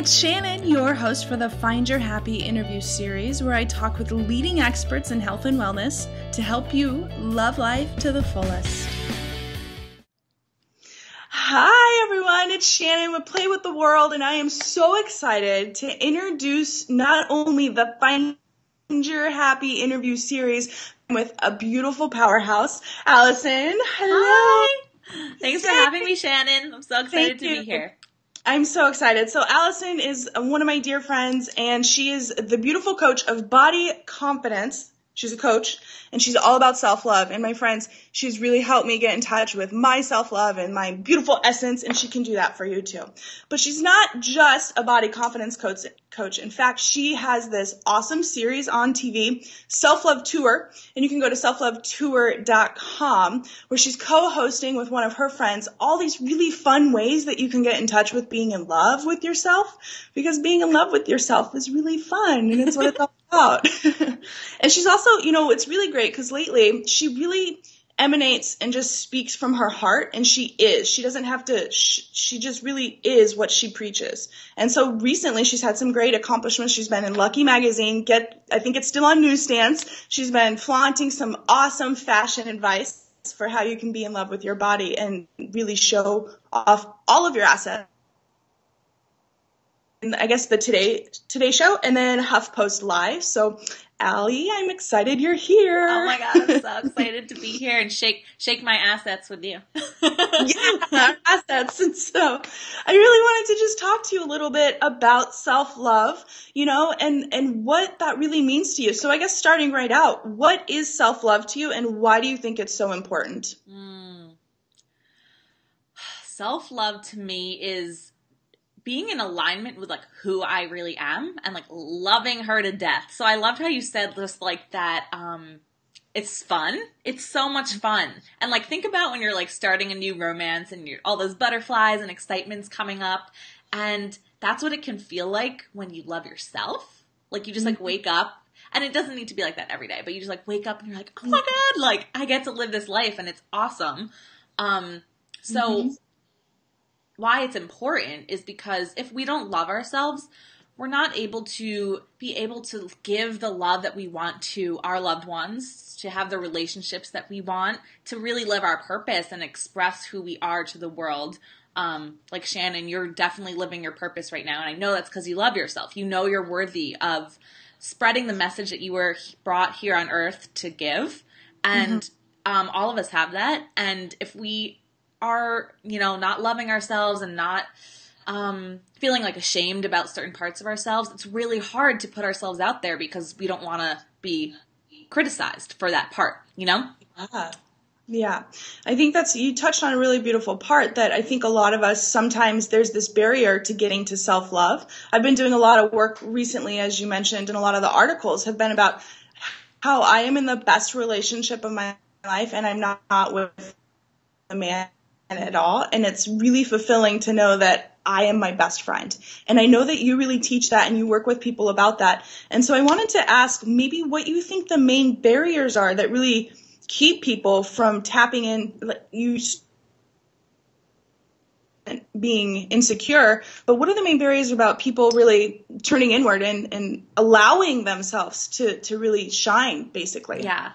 it's Shannon, your host for the Find Your Happy interview series, where I talk with leading experts in health and wellness to help you love life to the fullest. Hi everyone, it's Shannon with Play with the World, and I am so excited to introduce not only the Find Your Happy interview series with a beautiful powerhouse, Allison. Hello. Hi. Thanks for having me, Shannon. I'm so excited to be here. I'm so excited. So Allison is one of my dear friends, and she is the beautiful coach of body confidence. She's a coach, and she's all about self-love. And my friends, she's really helped me get in touch with my self-love and my beautiful essence, and she can do that for you too. But she's not just a body confidence coach. In fact, she has this awesome series on TV, Self-Love Tour, and you can go to selflovetour.com, where she's co-hosting with one of her friends all these really fun ways that you can get in touch with being in love with yourself, because being in love with yourself is really fun, and it's what it's all about. And she's also, it's really great because lately she really emanates and just speaks from her heart, and she doesn't have to, she just really is what she preaches. And so recently she's had some great accomplishments. She's been in Lucky Magazine, I think it's still on newsstands. She's been flaunting some awesome fashion advice for how you can be in love with your body and really show off all of your assets. I guess the Today Show, and then HuffPost Live. So, Allie, I'm excited you're here. Oh my God, I'm so excited to be here and shake my assets with you. Yeah, assets. And so, I really wanted to just talk to you a little bit about self-love, and what that really means to you. So, I guess starting right out, what is self-love to you, and why do you think it's so important? Self-love to me is being in alignment with who I really am and loving her to death. So I loved how you said just that it's fun. It's so much fun. And think about when you're starting a new romance and you're all those butterflies and excitements coming up, and that's what it can feel like when you love yourself. You just wake up, and it doesn't need to be like that every day, but you just wake up and you're oh my God, I get to live this life and it's awesome. Why it's important is because if we don't love ourselves, we're not able to give the love that we want to our loved ones, to have the relationships that we want, to really live our purpose and express who we are to the world. Shannon, you're definitely living your purpose right now. And I know that's because you love yourself. You know you're worthy of spreading the message that you were brought here on earth to give. And all of us have that. And if we are, not loving ourselves and not feeling ashamed about certain parts of ourselves, it's really hard to put ourselves out there because we don't want to be criticized for that part, Yeah. I think you touched on a really beautiful part that I think a lot of us, sometimes there's this barrier to getting to self-love. I've been doing a lot of work recently, as you mentioned, and a lot of the articles have been about how I am in the best relationship of my life and I'm not with a man at all. And it's really fulfilling to know that I am my best friend. And I know that you really teach that and you work with people about that. And so I wanted to ask maybe what you think the main barriers are that really keep people from tapping in, being insecure, but what are the main barriers about people really turning inward and allowing themselves to really shine, basically? Yeah.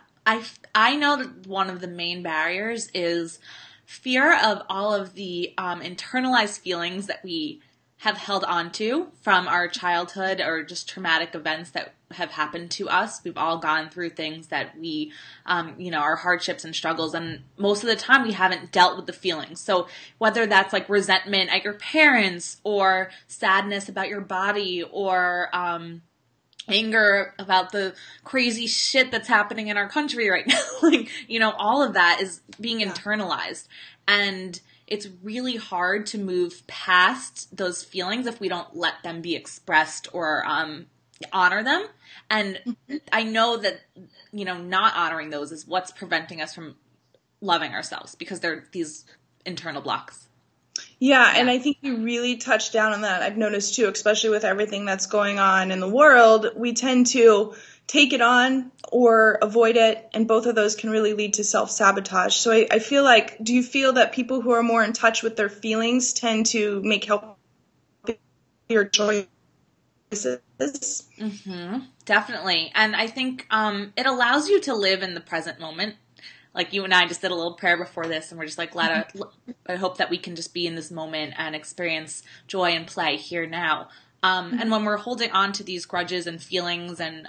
I know that one of the main barriers is fear of all of the internalized feelings that we have held on to from our childhood or just traumatic events that have happened to us. We've all gone through things that we, our hardships and struggles, and most of the time we haven't dealt with the feelings. So whether that's resentment at your parents or sadness about your body or anger about the crazy shit that's happening in our country right now, all of that is being internalized. And it's really hard to move past those feelings if we don't let them be expressed or honor them. And I know that, not honoring those is what's preventing us from loving ourselves because they're these internal blocks. Yeah, and I think you really touched down on that. I've noticed too, especially with everything that's going on in the world, we tend to take it on or avoid it, and both of those can really lead to self-sabotage. So I feel do you feel that people who are more in touch with their feelings tend to make healthier your choices. Definitely. And I think it allows you to live in the present moment. Like you and I just did a little prayer before this, and we're just like, I hope that we can just be in this moment and experience joy and play here now. And when we're holding on to these grudges and feelings and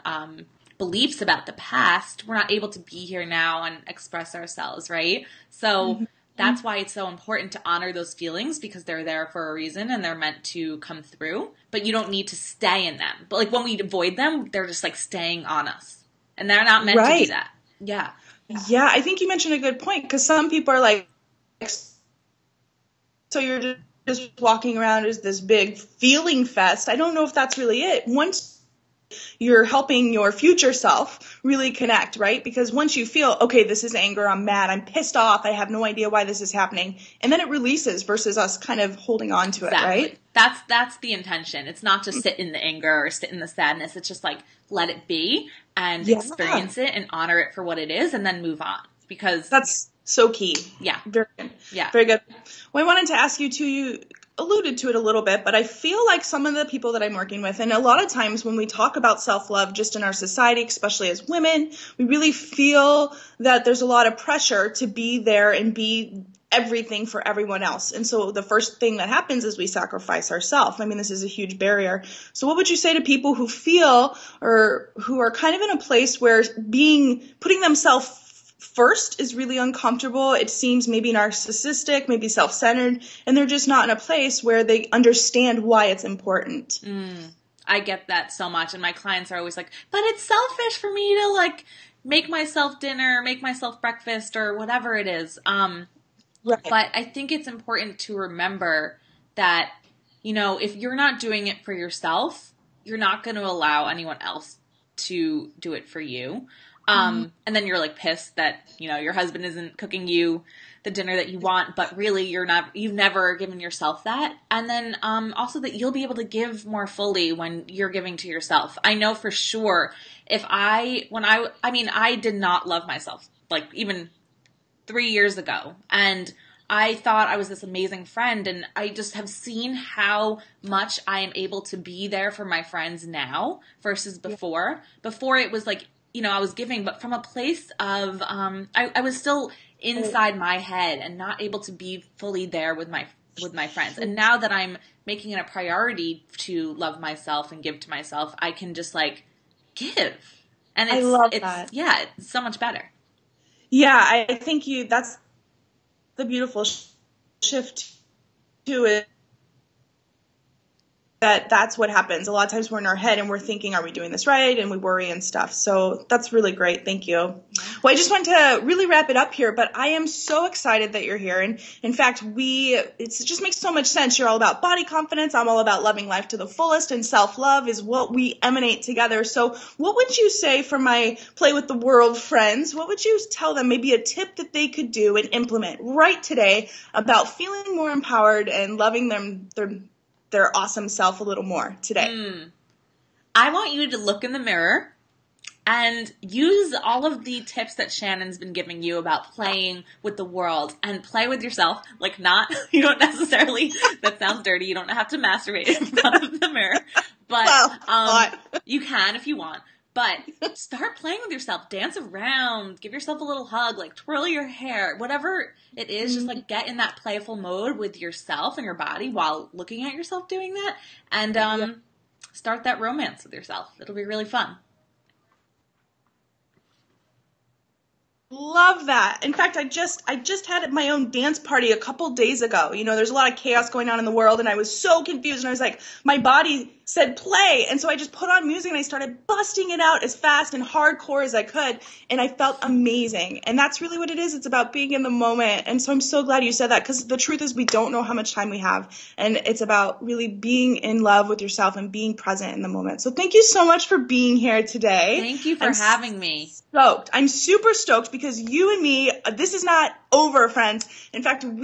beliefs about the past, we're not able to be here now and express ourselves, right? So that's why it's so important to honor those feelings, because they're there for a reason and they're meant to come through, but you don't need to stay in them. But like when we avoid them, they're just like staying on us, and they're not meant to do that. Yeah. Yeah, I think you mentioned a good point, because some people are like, so you're just walking around as this big feeling fest. I don't know if that's really it. Once you're helping your future self really connect, right? Because once you feel, okay, this is anger, I'm mad, I'm pissed off, I have no idea why this is happening, and then it releases versus us kind of holding on to it, right? That's the intention. It's not to sit in the anger or sit in the sadness. It's just like, let it be and experience it and honor it for what it is, and then move on. Because that's so key. Yeah. Very good. Yeah. Very good. Well, I wanted to ask you too, you alluded to it a little bit, but I feel like some of the people that I'm working with, and a lot of times when we talk about self-love just in our society, especially as women, we really feel that there's a lot of pressure to be there and be everything for everyone else. And so the first thing that happens is we sacrifice ourselves. I mean, this is a huge barrier. So what would you say to people who feel or who are kind of in a place where putting themselves first is really uncomfortable? It seems maybe narcissistic, maybe self-centered, and they're just not in a place where they understand why it's important. I get that so much. And my clients are always like, but it's selfish for me to like make myself dinner, make myself breakfast, or whatever it is. Right. But I think it's important to remember that, you know, if you're not doing it for yourself, you're not going to allow anyone else to do it for you. And then you're like pissed that, you know, your husband isn't cooking you the dinner that you want, but really you've never given yourself that. And then, also that you'll be able to give more fully when you're giving to yourself. I know for sure I did not love myself, like even 3 years ago. And I thought I was this amazing friend, and I just have seen how much I am able to be there for my friends now versus before. Before it was like, you know, I was giving, but from a place of, I was still inside my head and not able to be fully there with my friends. And now that I'm making it a priority to love myself and give to myself, I can just like give. And I love that. Yeah, it's so much better. Yeah, I think that's the beautiful shift to it. That's what happens. A lot of times we're in our head and we're thinking, are we doing this right? And we worry and stuff. So that's really great. Thank you. Well, I just want to really wrap it up here, but I am so excited that you're here. And in fact, it just makes so much sense. You're all about body confidence. I'm all about loving life to the fullest, and self-love is what we emanate together. So what would you say for my Play with the World friends? What would you tell them, maybe a tip that they could do and implement right today about feeling more empowered and loving their awesome self a little more today? I want you to look in the mirror and use all of the tips that Shannon's been giving you about playing with the world, and play with yourself. Like you don't necessarily, that sounds dirty, you don't have to masturbate in front of the mirror, but you can if you want. But start playing with yourself, dance around, give yourself a little hug, like twirl your hair, whatever it is, just like get in that playful mode with yourself and your body while looking at yourself doing that, and start that romance with yourself. It'll be really fun. Love that. In fact, I just had my own dance party a couple days ago. You know, there's a lot of chaos going on in the world, and I was so confused, and I was like, my body said play, and so I just put on music and I started busting it out as fast and hardcore as I could, and I felt amazing. And that's really what it is. It's about being in the moment. And so I'm so glad you said that, because the truth is we don't know how much time we have, and it's about really being in love with yourself and being present in the moment. So thank you so much for being here today. Thank you for having me. Stoked. I'm super stoked, because because you and me, this is not over, friends. In fact, Allie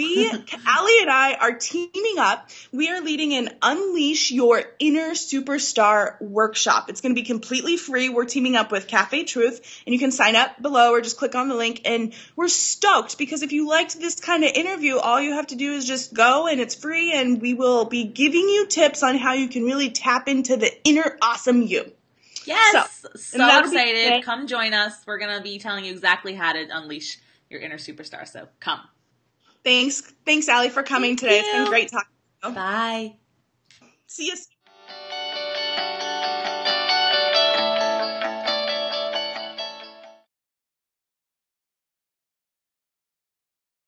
and I are teaming up. We are leading an Unleash Your Inner Superstar workshop. It's going to be completely free. We're teaming up with Cafe Truth, and you can sign up below or just click on the link. And we're stoked because if you liked this kind of interview, all you have to do is just go, and it's free, and we will be giving you tips on how you can really tap into the inner awesome you. Yes, so excited. Come join us. We're going to be telling you exactly how to unleash your inner superstar, so come. Thanks, Allie, for coming today. It's been great talking to you. Bye. See you soon.